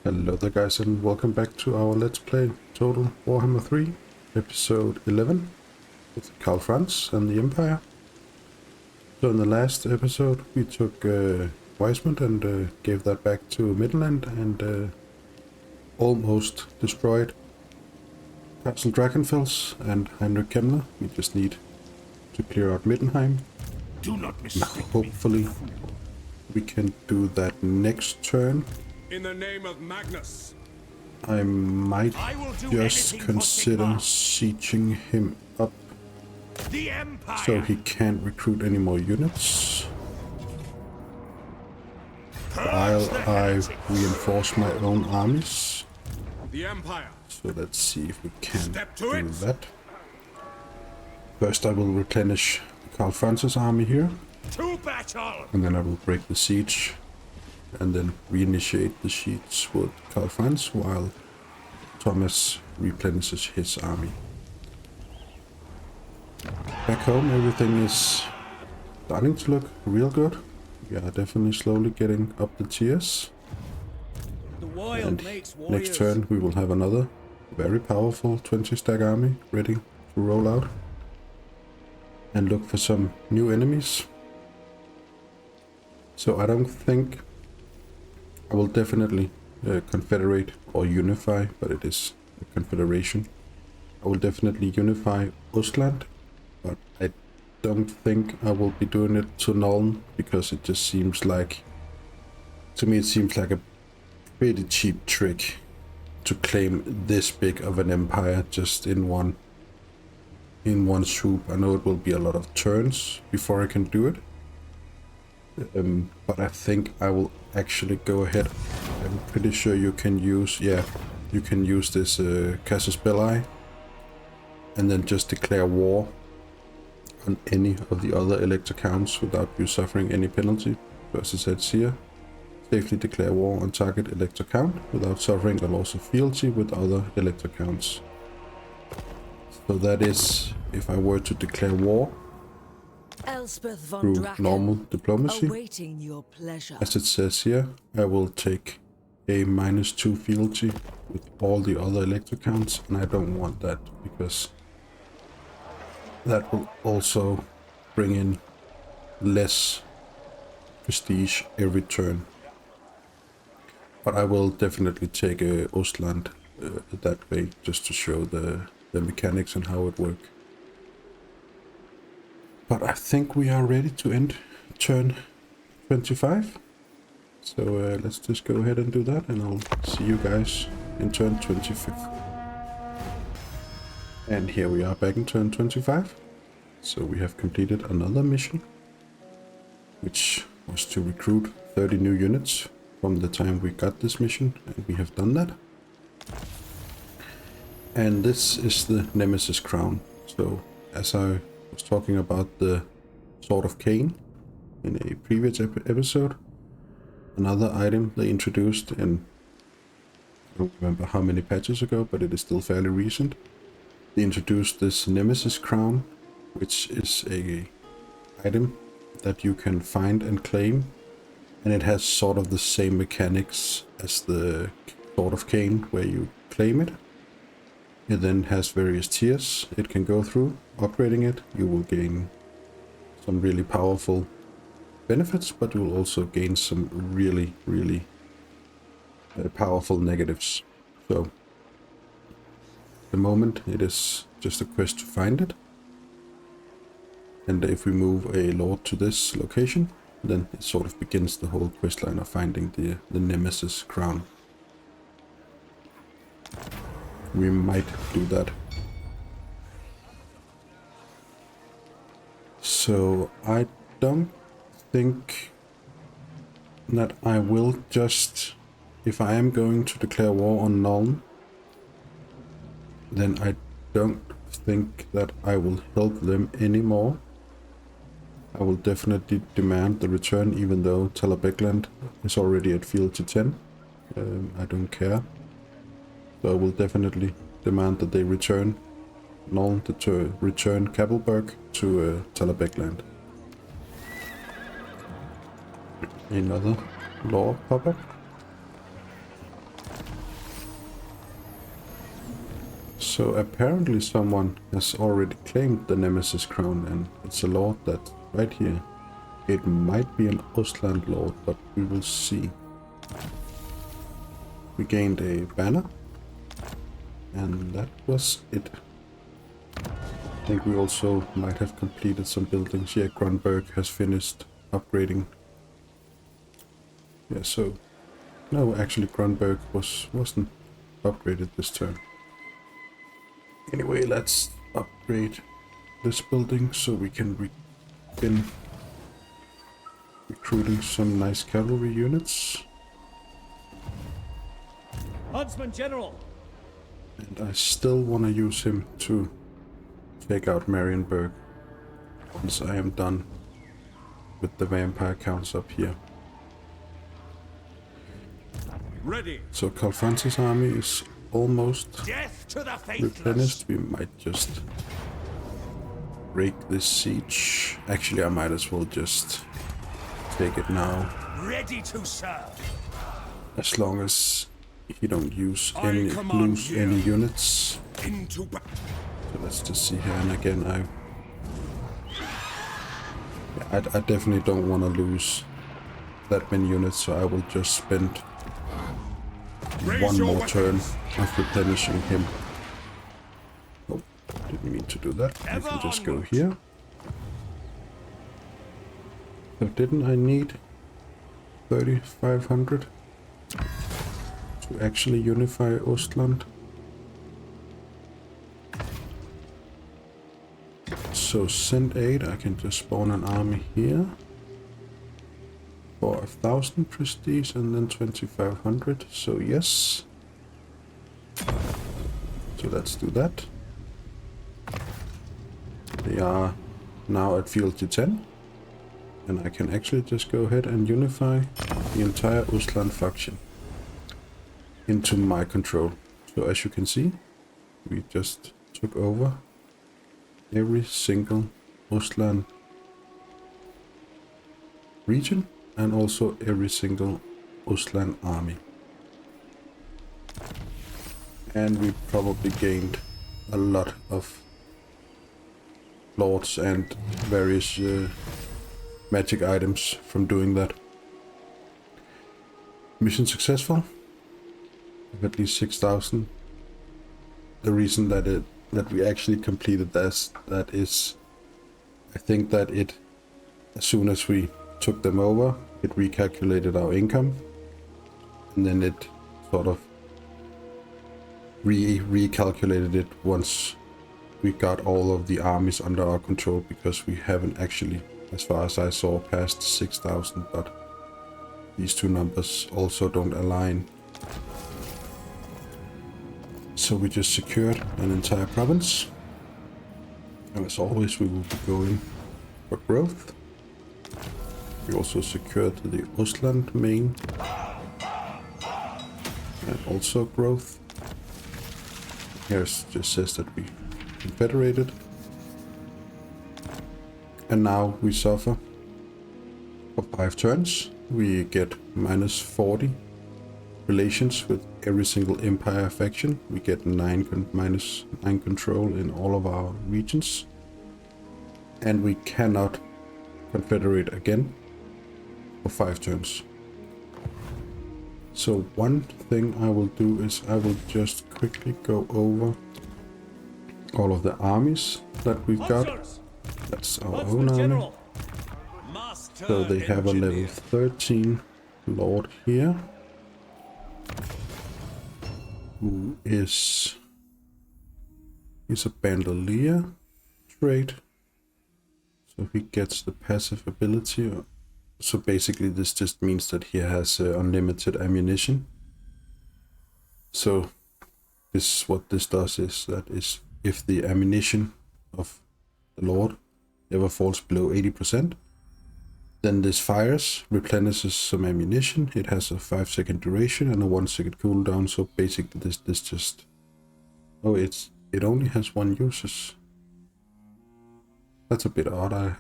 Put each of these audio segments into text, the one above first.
Hello there guys and welcome back to our Let's Play Total Warhammer 3, episode 11 with Karl Franz and the Empire. So in the last episode we took Weismund and gave that back to Midland and almost destroyed Castle Drakenfels and Heinrich Kemmler. We just need to clear out Middenheim. Do not mistake Hopefully we can do that next turn. In the name of Magnus, I might just anything consider for sieging him up the Empire. so he can't recruit any more units while I reinforce my own armies. The Empire. So let's see if we can Step to do it. that. First I will replenish Karl Franz's army here, To battle. and then I will break the siege and then reinitiate the siege with Karl Franz while Thomas replenishes his army. Back home everything is starting to look real good. We are definitely slowly getting up the tiers. The wild And makes warriors. next turn we will have another very powerful 20 stack army ready to roll out and look for some new enemies. So I don't think I will definitely confederate or unify, but it is a confederation. I will definitely unify Ostland, but I don't think I will be doing it to Nuln because it just seems like, to me it seems like a pretty cheap trick to claim this big of an empire just in one swoop. I know it will be a lot of turns before I can do it. But I think I will actually go ahead. I'm pretty sure you can use, you can use this Casus Belli and then just declare war on any of the other elector counts without you suffering any penalty. So as it says here, safely declare war on target elector count without suffering a loss of fealty with other elector counts. So that is if I were to declare war Elspeth von through Draken, normal diplomacy. awaiting your pleasure. As it says here, I will take a -2 fealty with all the other elector counts, and I don't want that because that will also bring in less prestige every turn. But I will definitely take Ostland that way just to show the mechanics and how it works. But I think we are ready to end turn 25. So let's just go ahead and do that, and I'll see you guys in turn 25. And here we are back in turn 25. So we have completed another mission, which was to recruit 30 new units from the time we got this mission, and we have done that. And this is the Nemesis Crown. So as I was talking about the Sword of Cain in a previous episode, another item they introduced in, I don't remember how many patches ago, but it is still fairly recent. They introduced this Nemesis Crown, which is a item that you can find and claim, and it has sort of the same mechanics as the Sword of Cain, where you claim it. It then has various tiers it can go through. Upgrading it, you will gain some really powerful benefits, but you will also gain some really powerful negatives. So at the moment it is just a quest to find it, and if we move a lord to this location, then it sort of begins the whole quest line of finding the Nemesis Crown. We might do that. So I don't think that I will just, if I am going to declare war on Nuln, then I don't think that I will help them anymore. I will definitely demand the return, even though Talabecland is already at fealty 10. I don't care. So I will definitely demand that they return Nuln, to return Kabelberg to Talabecland. Another law pop-up. So apparently someone has already claimed the Nemesis crown, and it's a lord that's right here. It might be an Ostland lord, but we will see. We gained a banner, and that was it. I think we also might have completed some buildings. Yeah, Grunberg has finished upgrading. Yeah, so no, actually Grunberg wasn't upgraded this turn. Anyway, let's upgrade this building so we can begin recruiting some nice cavalry units. Huntsman General! And I still want to use him to take out Marienburg once I am done with the vampire counts up here. Ready. So Karl Franz's army is almost Death to the replenished. faithless. We might just break this siege. Actually, I might as well just take it now, Ready to serve. as long as he don't use I any command lose you. any units. Into So let's just see here, and again I definitely don't want to lose that many units, so I will just spend Raise one your more weapons. turn of replenishing him. Oh, didn't mean to do that. I Ever can just go onward. here. So didn't I need 3,500 to actually unify Ostland? So send aid, I can just spawn an army here for 1,000 prestige and then 2,500, so yes. So let's do that. They are now at fealty 10, and I can actually just go ahead and unify the entire Ostland faction into my control. So as you can see, we just took over every single Ostland region and also every single Ostland army. And we probably gained a lot of lords and various magic items from doing that. Mission successful. At least 6,000. The reason that we actually completed this, that is, I think that as soon as we took them over, it recalculated our income, and then it sort of recalculated it once we got all of the armies under our control, because we haven't actually, as far as I saw, passed 6,000, but these two numbers also don't align. So we just secured an entire province, and as always we will be going for growth. We also secured the Ostland main, and also growth. Here it just says that we confederated, and now we suffer for 5 turns. We get minus 40 relations with every single empire faction. We get minus 9 control in all of our regions, and we cannot confederate again for 5 turns. So one thing I will do is I will just quickly go over all of the armies that we've got. Hunters! That's our own Huntsman army. General! Master So they have a level engineer. 13 lord here, who is a bandolier trait, so he gets the passive ability. So basically this just means that he has unlimited ammunition. So what this does is that if the ammunition of the lord ever falls below 80%, then this fires, replenishes some ammunition. It has a 5-second duration and a 1-second cooldown. So basically this just... Oh, it only has 1 uses. That's a bit odd. I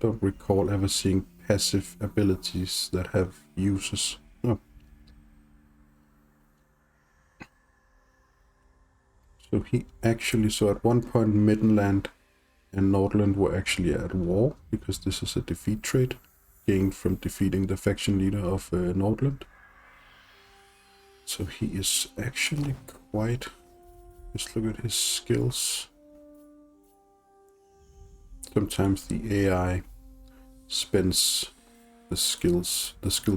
don't recall ever seeing passive abilities that have uses. Oh. So he actually, so at one point Midland and Nordland were actually at war, because this is a defeat trait gained from defeating the faction leader of Nordland. So he is actually quite, just look at his skills. Sometimes the AI spends the skill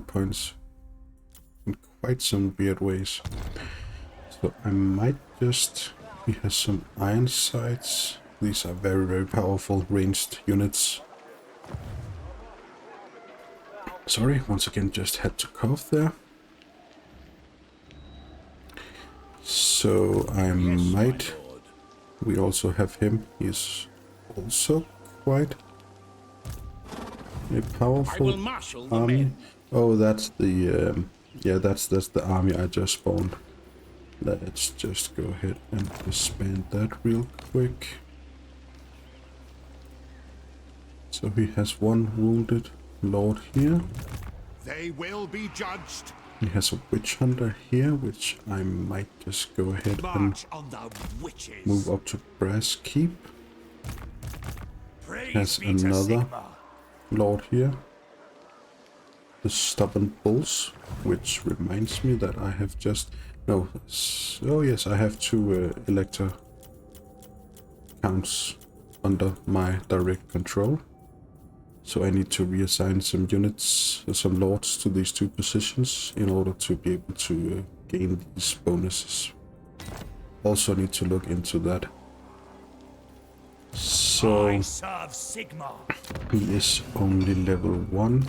points in quite some weird ways. So I might just, he has some iron sights. These are very, very powerful ranged units. Sorry, once again, just had to cough there. So I might, we also have him. He's also quite a powerful army. Oh, that's the, yeah, that's the army I just spawned. Let's just go ahead and disband that real quick. So he has one wounded lord here. They will be judged. He has a witch hunter here, which I might just go ahead March and on the witches. move up to Brass Keep. Praise Has be to another Sigma. lord here. The Stubborn Bulls, which reminds me that I have just... No, oh yes, I have two Elector counts under my direct control. So I need to reassign some units, some lords to these two positions in order to be able to gain these bonuses. Also need to look into that. So I serve Sigma. he is only level 1.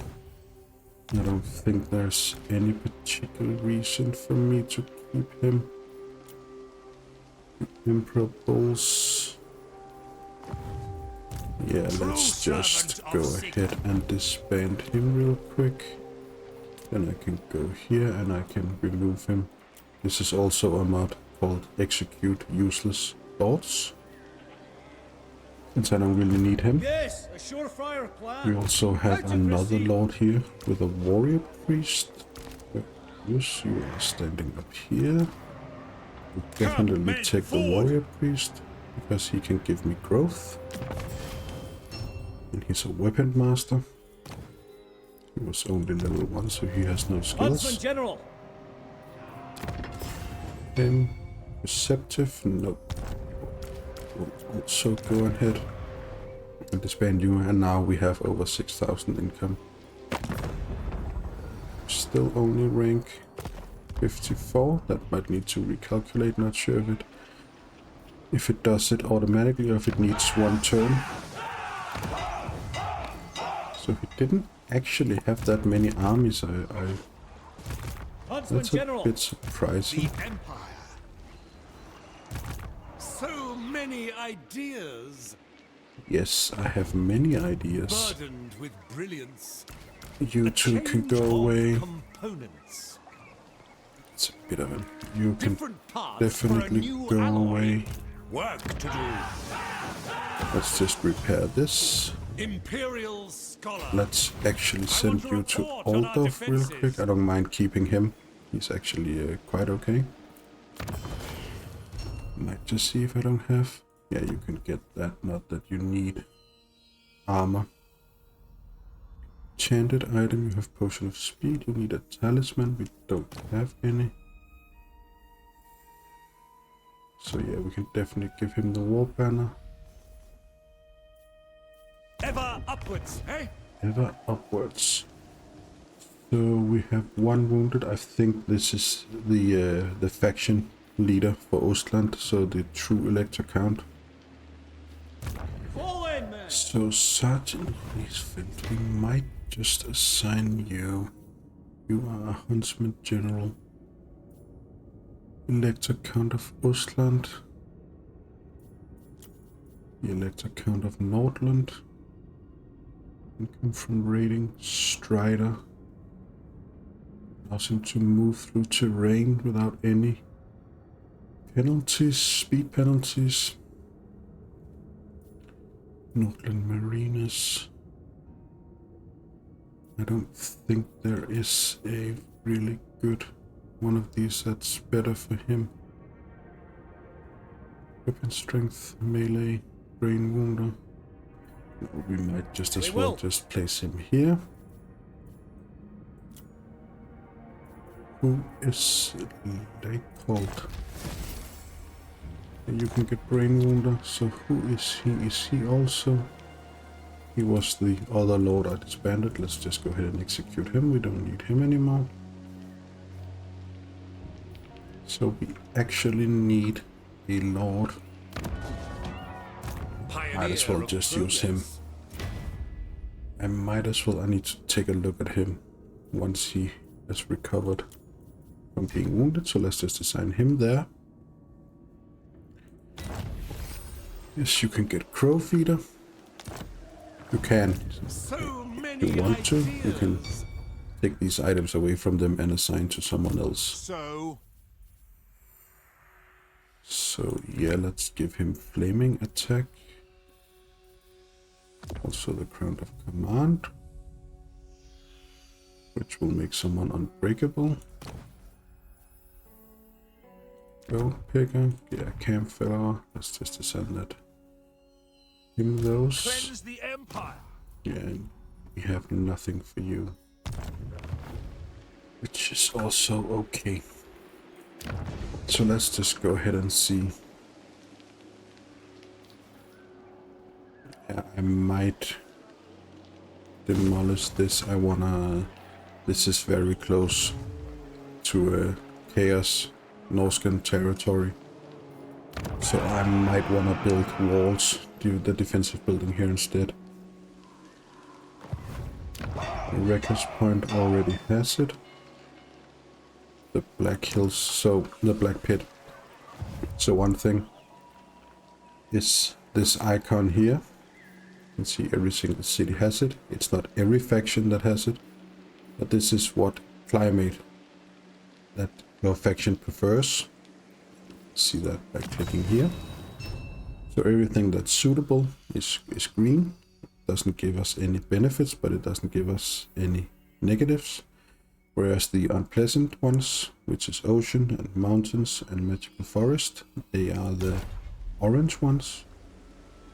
I don't think there's any particular reason for me to keep him. Imperial Bulls. Yeah, let's just go ahead and disband him real quick. Then I can go here and I can remove him. This is also a mod called Execute Useless Lords, since I don't really need him. Yes, a surefire plan. We also have another lord here with a warrior priest. Yes, you are standing up here. We'll definitely take the warrior priest because he can give me growth. And he's a weapon master. He was only level 1, so he has no skills. Huntsman General. Receptive, nope. We'll also go ahead and disband you, and now we have over 6,000 income. Still only rank 54. That might need to recalculate, not sure if it does it automatically or if it needs one turn. So he didn't actually have that many armies. That's a bit surprising. The Empire. So many ideas. Yes, I have many ideas. Burdened with brilliance. You two can go away. Components. It's a bit of a... You can Different paths definitely for a new go alloy. away. Work to do. Let's just repair this. Imperial scholar. Let's actually send you to report on our Aldorf real defenses. quick. I don't mind keeping him. He's actually quite okay. Might just see if I don't have... Yeah, you can get that. Not that you need armor. Enchanted item. You have potion of speed. You need a talisman. We don't have any. So yeah, we can definitely give him the war banner. Ever upwards, eh? Ever upwards. So we have one wounded. I think this is the faction leader for Ostland, so the true Elector Count. Fall in, man. So Sergeant Leesfeld, we might just assign you. You are a Huntsman General. Elector Count of Ostland. The Elector Count of Nordland. Income from raiding. Strider. Allows him to move through terrain without any penalties, speed penalties. Nordland Mariners. I don't think there is a really good one of these that's better for him. Weapon strength, melee, brain wounder. We might just as well just place him here. Who is they called? You can get brain wounder. So who is he? Is he also? He was the other lord I disbanded. Let's just go ahead and execute him. We don't need him anymore. So we actually need a lord. Might as well just use him. I might as well. I need to take a look at him once he has recovered from being wounded. So let's just assign him there. Yes, you can get Crow Feeder. You can, if you want to, you can take these items away from them and assign to someone else. So yeah, let's give him Flaming Attack. Also the Crown of Command, which will make someone unbreakable. Gold Picker, yeah, Campfire, let's just assign that. Him those. Cleanse the Empire. Yeah, we have nothing for you. Which is also okay. So let's just go ahead and see. Yeah, I might demolish this. I wanna... This is very close to Chaos Norscan territory. So I might wanna build walls, do the defensive building here instead. The Wrecker's Point already has it. The Black Hills, so the Black Pit. So one thing is this icon here. You can see every single city has it. It's not every faction that has it, but this is what climate that your faction prefers. See that by clicking here. So everything that's suitable is green. Doesn't give us any benefits, but it doesn't give us any negatives. Whereas the unpleasant ones, which is ocean and mountains and magical forest, they are the orange ones.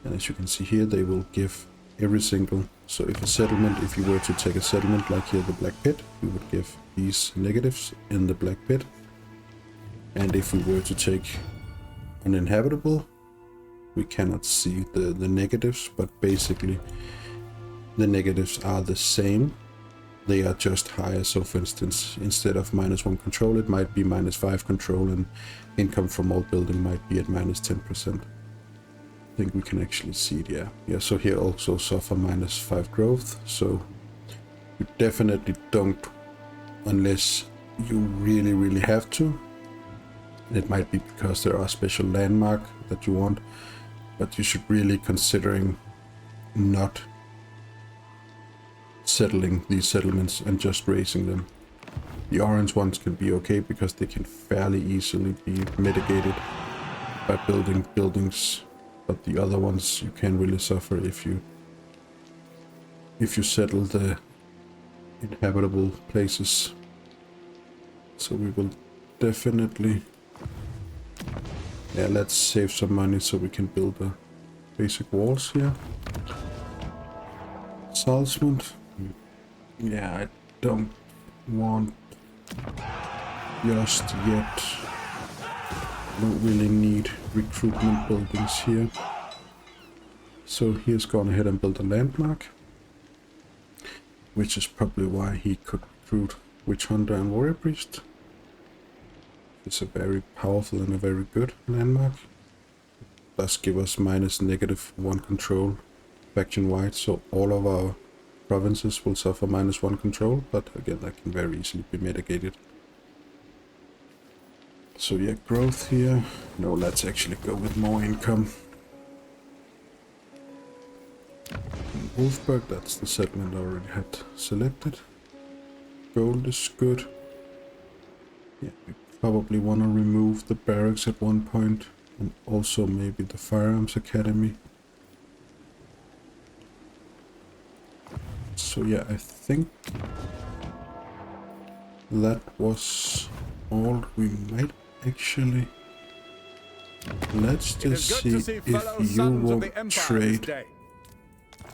And as you can see here, they will give every single... So if a settlement, if you were to take a settlement like here, the Black Pit, we would give these negatives in the Black Pit. And if we were to take uninhabitable, we cannot see the negatives, but basically the negatives are the same. They are just higher. So for instance, instead of -1 control, it might be -5 control, and income from all building might be at -10%. I think we can actually see it, yeah. Yeah, so here also suffer -5 growth. So you definitely don't, unless you really have to. It might be because there are special landmark that you want, but you should really considering not settling these settlements and just raising them. The orange ones can be okay because they can fairly easily be mitigated by building buildings, but the other ones you can really suffer if you settle the inhabitable places. So we will definitely... Yeah, let's save some money so we can build the basic walls here. Salzmund. Yeah, I don't want just yet. Don't really need recruitment buildings here. So he's gone ahead and built a landmark, which is probably why he could recruit Witch Hunter and Warrior Priest. It's a very powerful and a very good landmark. It does give us -1 control faction wide, so all of our provinces will suffer -1 control, but again that can very easily be mitigated. So yeah, growth here. No, let's actually go with more income. And Wolfberg, that's the settlement I already had selected. Gold is good. Yeah, we probably want to remove the barracks at one point, and also maybe the firearms academy. So yeah, I think that was all. We might actually Let's It is just good to see see fellow if you sons will of the Empire this trade. day.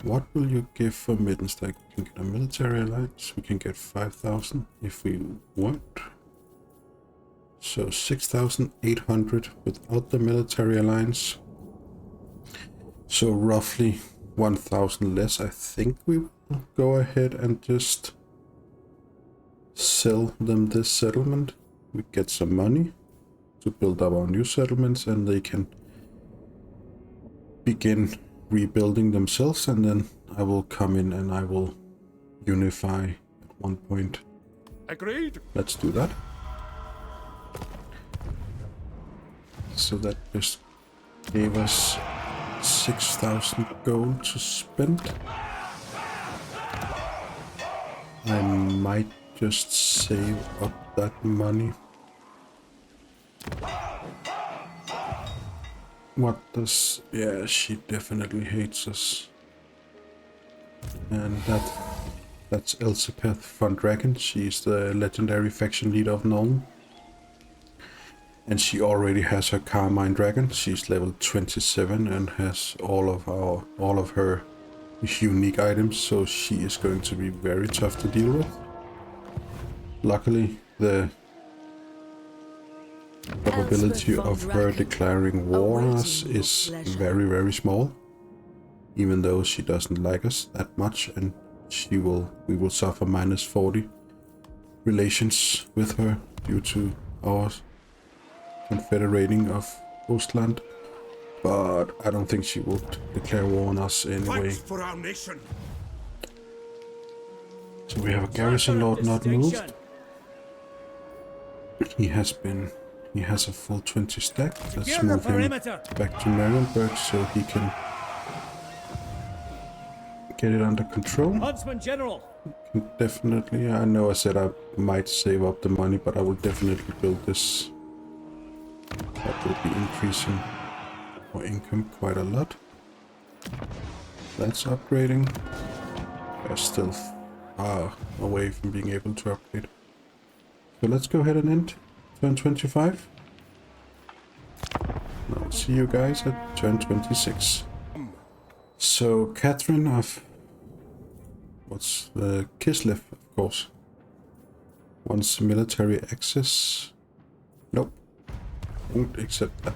What will you give for Middenstag? We can get a military alliance. We can get 5,000 if we want. So 6,800 without the military alliance. So roughly 1,000 less. I think we will go ahead and just sell them this settlement. We get some money to build up our new settlements, and they can begin rebuilding themselves, and then I will come in and I will unify at one point. Agreed. Let's do that. So that just gave us 6,000 gold to spend. I might just save up that money. What does... Yeah, she definitely hates us. And that's Elspeth von Dragon. She's the legendary faction leader of Nuln. And she already has her Carmine Dragon. She's level 27 and has all of her unique items, so she is going to be very tough to deal with. Luckily, the probability of her declaring war on us is very, very small, even though she doesn't like us that much, and we will suffer -40 relations with her due to our confederating of Ostland. But I don't think she would declare war on us anyway. Fight for our nation. So we have a garrison lord not moved. He has a full 20 stack. Let's move him back to Marienburg so he can get it under control. Huntsman General. Definitely, I know I said I might save up the money, but I will definitely build this. That will be increasing our income quite a lot. That's upgrading. We're still far away from being able to upgrade. So let's go ahead and end turn 25. I'll see you guys at turn 26. So Catherine of Kislev, of course, wants military access. Nope, won't accept that.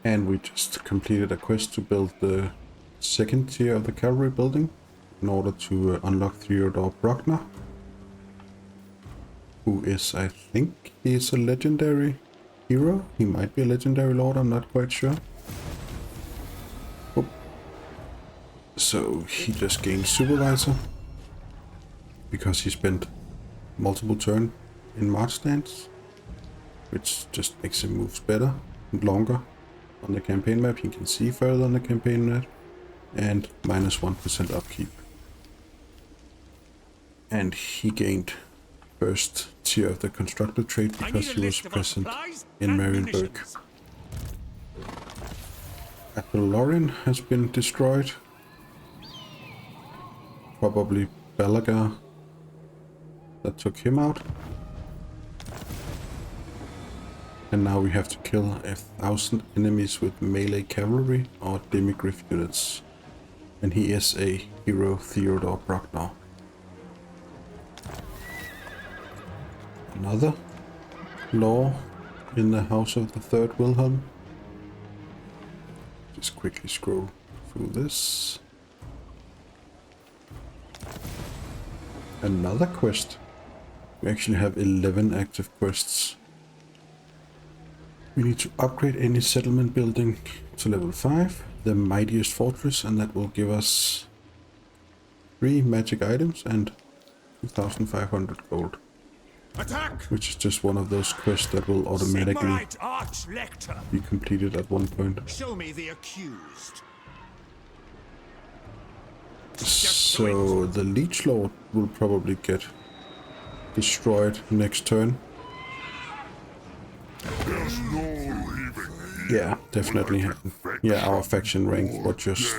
And we just completed a quest to build the second tier of the cavalry building in order to unlock Theodore Bruckner, who is, I think, he is a legendary hero. He might be a legendary lord, I'm not quite sure. Oh. So he just gained supervisor because he spent multiple turns in march stance, which just makes him move better and longer on the campaign map. He can see further on the campaign map, and -1% upkeep. And he gained first tier of the constructor trade because he was present in Marienburg. Athelorian has been destroyed. Probably Balagar that took him out. And now we have to kill 1,000 enemies with melee cavalry or demigriff units. And he is a hero, Theodore Bruckner. Another law in the house of the third Wilhelm. Just quickly scroll through this. Another quest. We actually have 11 active quests. We need to upgrade any settlement building to level 5, the mightiest fortress, and that will give us 3 magic items and 2,500 gold. Attack! Which is just one of those quests that will automatically Sigmarite Arch-Lector. be completed at one point. Show me the accused. So the Leech Lord will probably get destroyed next turn. Yeah, definitely. Yeah, our faction rank was just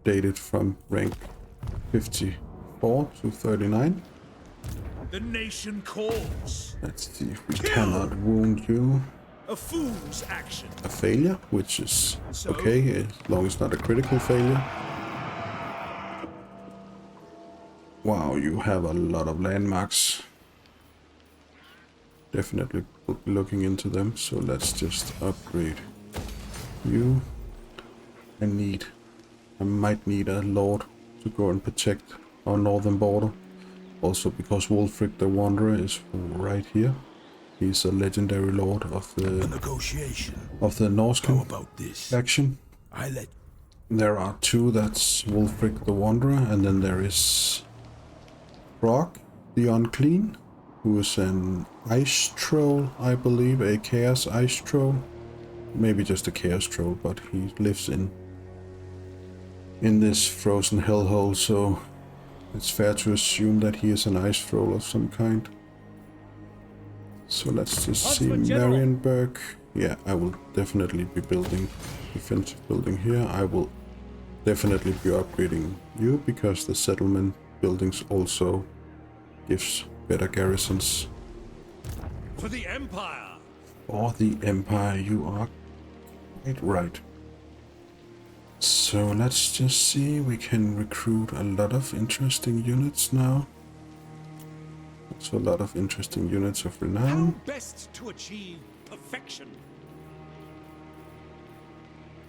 dated from rank 54 to 39. The nation calls. Let's see if we cannot wound you. A fool's action. A failure, which is So? okay, as long as it's not a critical failure. Wow, you have a lot of landmarks. Definitely looking into them, so let's just upgrade you. I might need a lord to go and protect our northern border. Also because Wulfric the Wanderer is right here. He's a legendary lord of the Norscan faction. There are two, that's Wulfric the Wanderer, and then there is Brock the Unclean, who is an ice troll, I believe, a chaos ice troll. Maybe just a chaos troll, but he lives in this frozen hellhole, so it's fair to assume that he is an ice troll of some kind. So let's just see Marienburg. Yeah, I will definitely be building defensive building here. I will definitely be upgrading you because the settlement buildings also gives better garrisons. For the Empire. For the Empire, you are quite right. So let's just see, we can recruit a lot of interesting units now. Also a lot of interesting units of How renown. best to achieve perfection?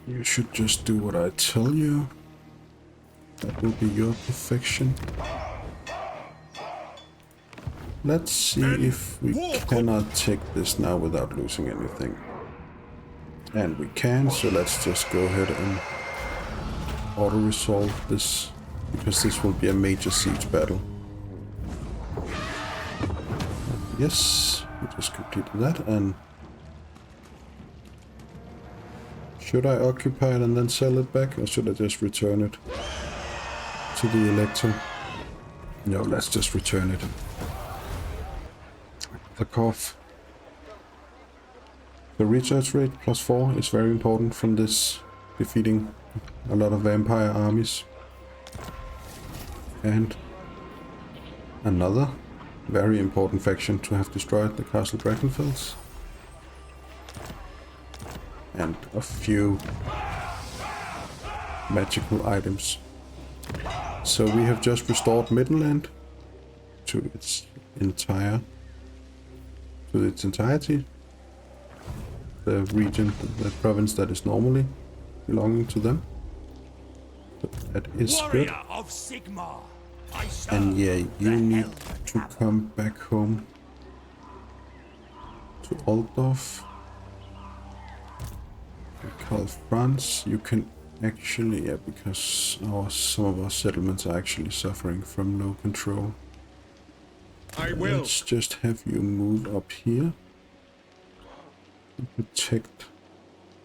You should just do what I tell you. That will be your perfection. Let's see if we cannot take this now without losing anything. And we can, so let's just go ahead and auto-resolve this, because this will be a major siege battle. Yes, we just completed that, and should I occupy it and then sell it back, or should I just return it to the Elector? No, let's just return it. The cough. The research rate +4 is very important from this defeating a lot of vampire armies. And another very important faction to have destroyed, the Castle Dragonfels. And a few magical items. So we have just restored Middenland to its entirety. The region, the province that is normally belonging to them. So that is good. Of Sigmar. And yeah, you need to come back home to Altdorf. Karl Franz, you can actually, yeah, because some of our settlements are actually suffering from no control. Let's just have you move up here and protect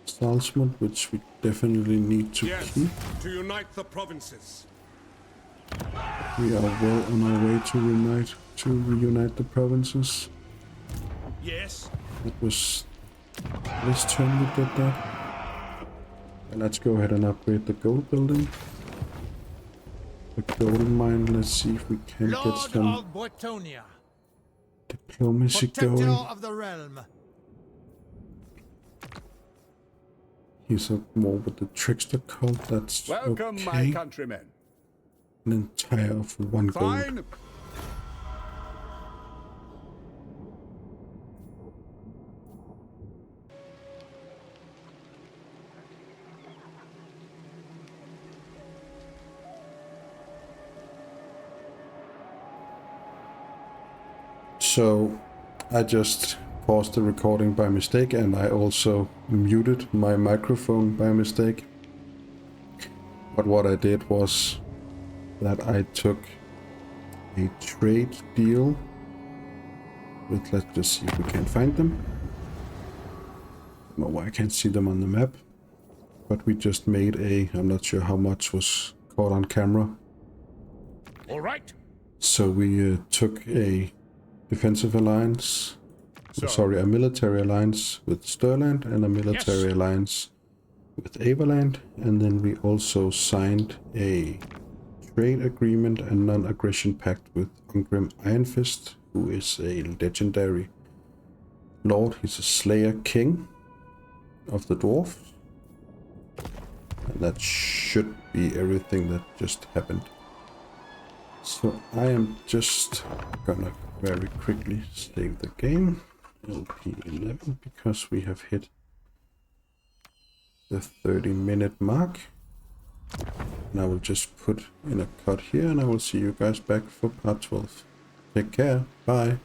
Salzmund, which we definitely need to keep. To unite the provinces. We are well on our way to reunite the provinces. Yes. It was this turn we did that. And let's go ahead and upgrade the gold building. The gold mine, let's see if we can get some diplomacy going. Of the realm. He's up more with the trickster cult, that's Welcome, okay. my countrymen. An entire of 1 gold. Fine. So I just paused the recording by mistake, and I also muted my microphone by mistake. But what I did was that I took a trade deal with, let's just see if we can find them. No, I can't see them on the map. But we just made I'm not sure how much was caught on camera. All right. So we took a defensive alliance, a military alliance with Stirland and a military alliance with Averland, and then we also signed a trade agreement and non-aggression pact with Ungrim Ironfist, who who is a legendary lord. He's a slayer king of the dwarfs. And that should be everything that just happened. So I am just gonna very quickly save the game. LP11 because we have hit the 30-minute mark. And I will just put in a cut here and I will see you guys back for part 12. Take care. Bye.